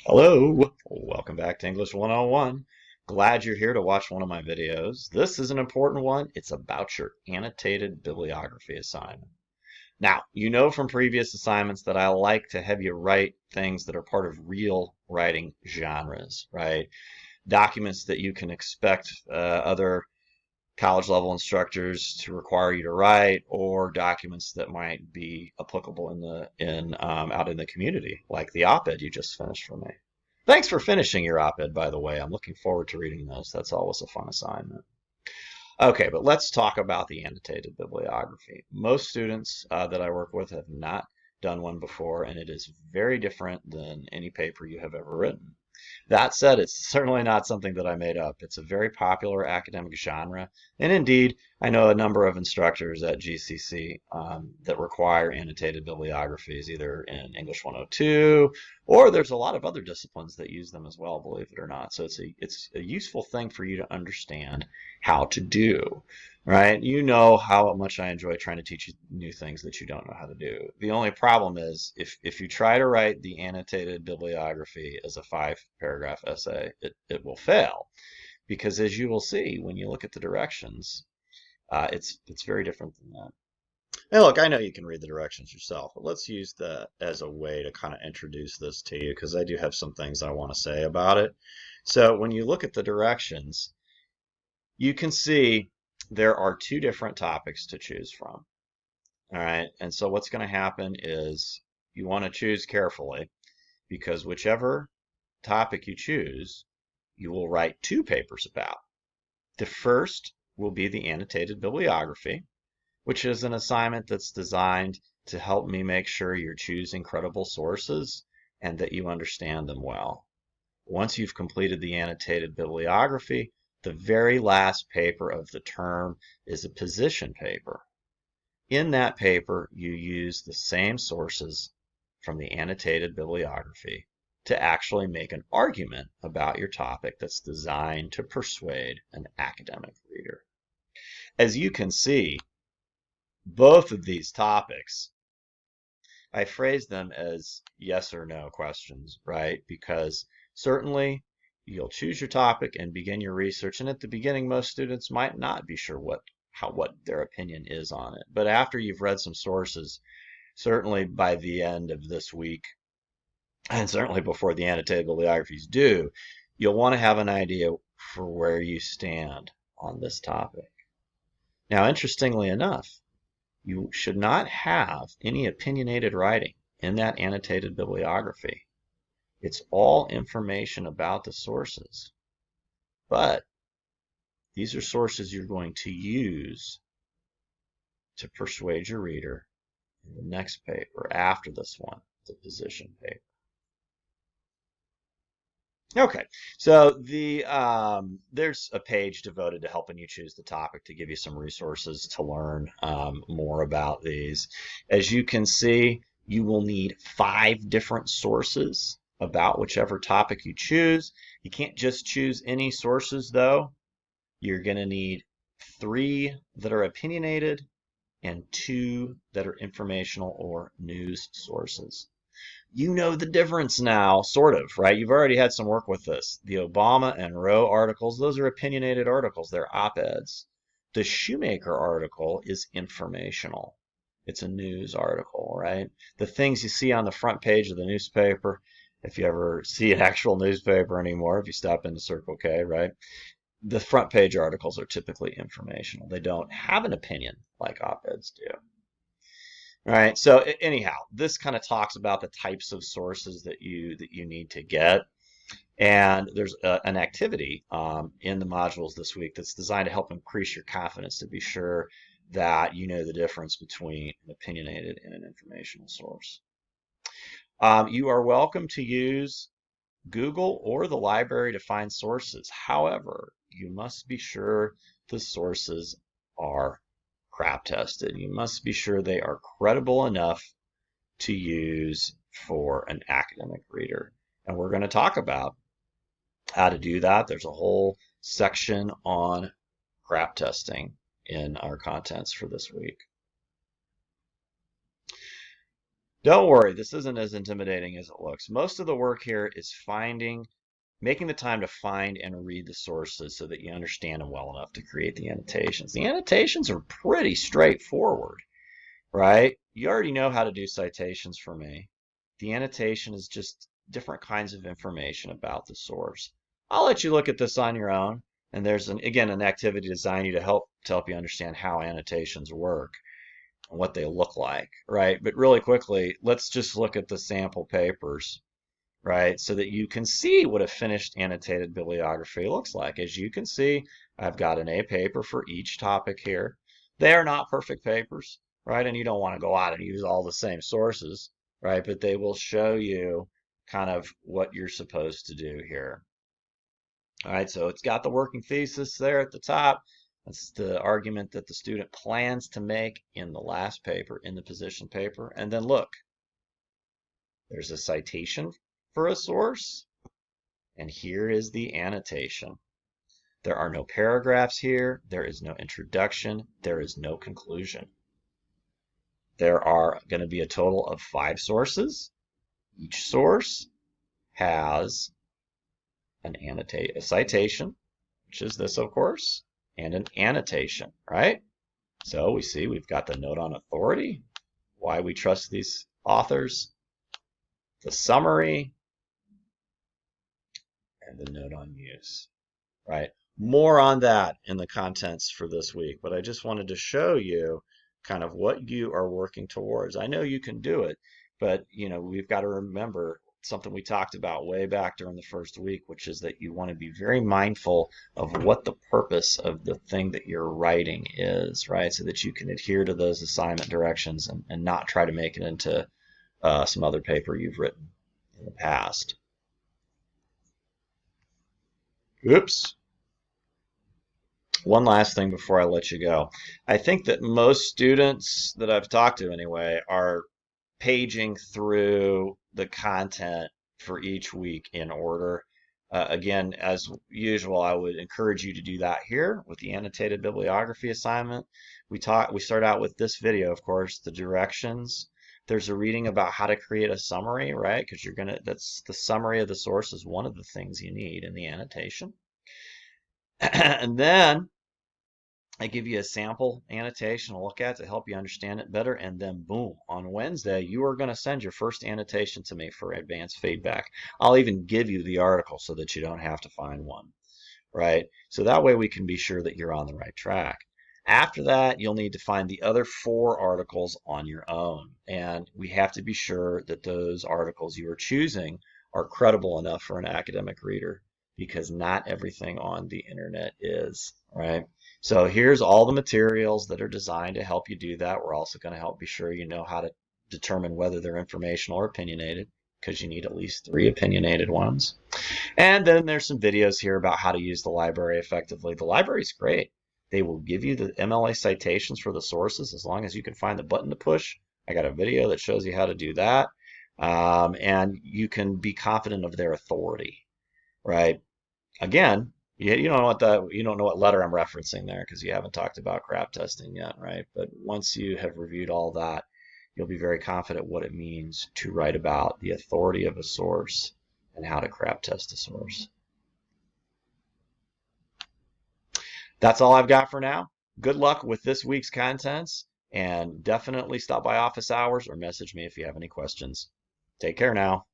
Hello, welcome back to English 101. Glad you're here to watch one of my videos. This is an important one. It's about your annotated bibliography assignment. Now, you know from previous assignments that I like to have you write things that are part of real writing genres, right? Documents that you can expect other college level instructors to require you to write, or documents that might be applicable out in the community, like the op-ed you just finished for me. Thanks for finishing your op-ed, by the way. I'm looking forward to reading those. That's always a fun assignment. Okay, but let's talk about the annotated bibliography. Most students that I work with have not done one before, and it is very different than any paper you have ever written. That said, it's certainly not something that I made up. It's a very popular academic genre, and indeed, I know a number of instructors at GCC that require annotated bibliographies, either in English 102, or there's a lot of other disciplines that use them as well, believe it or not. So it's a useful thing for you to understand how to do, right? You know how much I enjoy trying to teach you new things that you don't know how to do. The only problem is if you try to write the annotated bibliography as a 5-paragraph essay, it will fail because, as you will see when you look at the directions, it's very different than that. Now, look, I know you can read the directions yourself, but let's use that as a way to kind of introduce this to you because I do have some things I want to say about it. So when you look at the directions, you can see there are two different topics to choose from. All right, and so what's going to happen is you want to choose carefully because whichever topic you choose, you will write two papers about. The first will be the annotated bibliography, which is an assignment that's designed to help me make sure you're choosing credible sources and that you understand them well. Once you've completed the annotated bibliography, the very last paper of the term is a position paper. In that paper, you use the same sources from the annotated bibliography to actually make an argument about your topic that's designed to persuade an academic reader. As you can see, both of these topics, I phrase them as yes or no questions, right? Because certainly you'll choose your topic and begin your research, and at the beginning, most students might not be sure what their opinion is on it. But after you've read some sources, certainly by the end of this week, and certainly before the annotated bibliographies due, you'll want to have an idea for where you stand on this topic. Now, interestingly enough, you should not have any opinionated writing in that annotated bibliography. It's all information about the sources. But these are sources you're going to use to persuade your reader in the next paper after this one, the position paper. Okay, so there's a page devoted to helping you choose the topic to give you some resources to learn more about these. As you can see, you will need 5 different sources about whichever topic you choose. You can't just choose any sources, though. You're going to need 3 that are opinionated and 2 that are informational or news sources. You know the difference now, sort of, right? You've already had some work with this. The Obama and Roe articles, those are opinionated articles. They're op-eds. The Shoemaker article is informational. It's a news article, right? The things you see on the front page of the newspaper, if you ever see an actual newspaper anymore, if you stop into Circle K, right? The front page articles are typically informational. They don't have an opinion like op-eds do. All right, so anyhow, this kind of talks about the types of sources that you need to get. And there's an activity in the modules this week that's designed to help increase your confidence to be sure that you know the difference between an opinionated and an informational source. You are welcome to use Google or the library to find sources. However, you must be sure the sources are crap tested. You must be sure they are credible enough to use for an academic reader. And we're going to talk about how to do that. There's a whole section on crap testing in our contents for this week. Don't worry, this isn't as intimidating as it looks. Most of the work here is making the time to find and read the sources so that you understand them well enough to create the annotations. The annotations are pretty straightforward, right? You already know how to do citations for me. The annotation is just different kinds of information about the source. I'll let you look at this on your own, and there's again an activity designed to help you understand how annotations work and what they look like, right? But really quickly, let's just look at the sample papers, right? So that you can see what a finished annotated bibliography looks like. As you can see, I've got an A paper for each topic here. They are not perfect papers, right? And you don't want to go out and use all the same sources, right? But they will show you kind of what you're supposed to do here. All right, so it's got the working thesis there at the top. That's the argument that the student plans to make in the last paper, in the position paper. And then look, there's a citation for a source, and here is the annotation. There are no paragraphs here. There is no introduction. There is no conclusion. There are going to be a total of 5 sources. Each source has a citation, which is this, of course, and an annotation, right? So we see we've got the note on authority, why we trust these authors, the summary, and the note on use, right? More on that in the contents for this week, but I just wanted to show you kind of what you are working towards. I know you can do it, but we've got to remember something we talked about way back during the first week, which is that you want to be very mindful of what the purpose of the thing that you're writing is, right? So that you can adhere to those assignment directions and not try to make it into some other paper you've written in the past. Oops. One last thing before I let you go. I think that most students that I've talked to anyway are paging through the content for each week in order. Again, as usual, I would encourage you to do that here with the annotated bibliography assignment. We start out with this video, of course, the directions. There's a reading about how to create a summary, right? Because that's the summary of the source is one of the things you need in the annotation. And then I give you a sample annotation to look at to help you understand it better. And then boom, on Wednesday, you are going to send your first annotation to me for advanced feedback. I'll even give you the article so that you don't have to find one, right? So that way we can be sure that you're on the right track. After that, you'll need to find the other 4 articles on your own. And we have to be sure that those articles you are choosing are credible enough for an academic reader, because not everything on the internet is, right? So here's all the materials that are designed to help you do that. We're also going to help be sure you know how to determine whether they're informational or opinionated, because you need at least 3 opinionated ones. And then there's some videos here about how to use the library effectively. The library is great. They will give you the MLA citations for the sources as long as you can find the button to push. I got a video that shows you how to do that. And you can be confident of their authority, right? Again, you don't know what letter I'm referencing there because you haven't talked about crap testing yet, right? But once you have reviewed all that, you'll be very confident what it means to write about the authority of a source and how to crap test a source. That's all I've got for now. Good luck with this week's contents, and definitely stop by office hours or message me if you have any questions. Take care now.